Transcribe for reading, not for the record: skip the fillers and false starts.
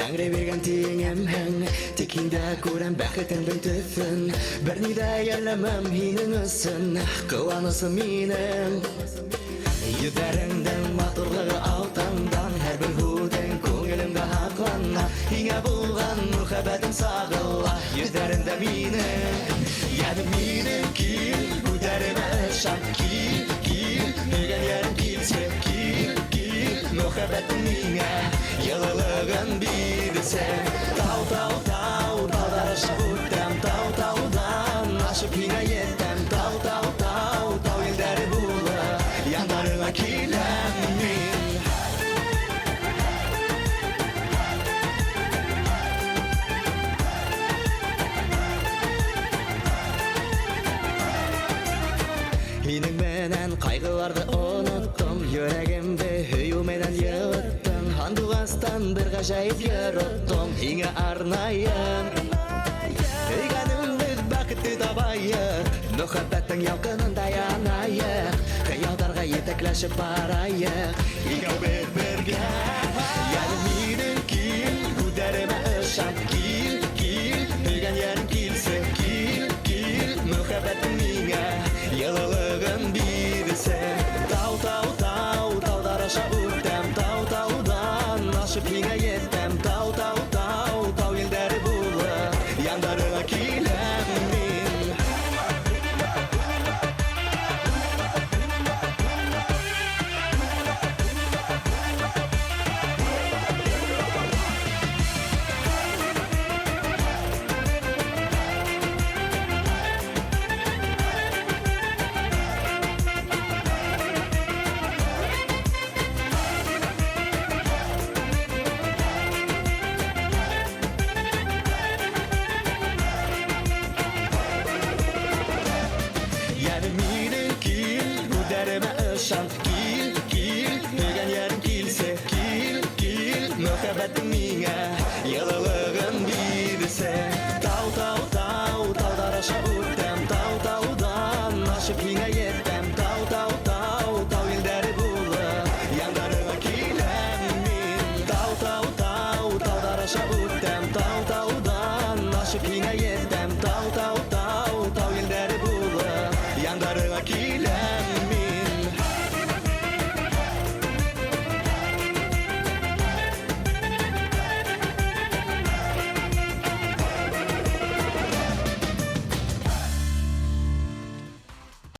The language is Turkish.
Tangre bergen tiyengem Tekinda kuran bәхетеңдің төсін Бірні де яламам хинің үсін Қуанысы менің Yüzlerinden matırlığı altından Her bir huden көңілімді haqlanna Hingə bulğan muhabbetim sağılla Yüzlerinde minin Yani minin kil Güderime şan kil Ögen yerim kilse kil Muhabbetim mine Yılılığın bilsen Dağlar aşağı uçtam Dağdan aşıp hingə yettem Dağ illəri bula Yanlarına kilenmin Mening menen qaygılardı unuttum Yüreğimde hüyümeden yığıttım Handuvastan bir gajayip yarattum Hingə arnayın Heyganimdir baqitli tabayıq Muhabbetin yalqınında yanayıq Qiyaldarga yetekleşip barayıq Hingə bir-birge Yani mening kil Güderime ışan kil Heygan yerim kilse kil Muhabbetin mine Yılılığın birisi Dağlar aşağı uçtam Dağdan aşıp hingə yettem Dağ illəri bula Yanlarına kilenmin Yani mening kil Güderime ışan kil Ögen yerim kilse kil Muhabbetim mine Yılılığın birisi Dağlar aşağı uçtam Dağdan aşıp hingə yettem Dağ illəri bula Yanlarına kilenmin Dağlar aşağı uçtam Dağdan aşıp hingə yettem Dağ illəri bula Yanlarına kilenmin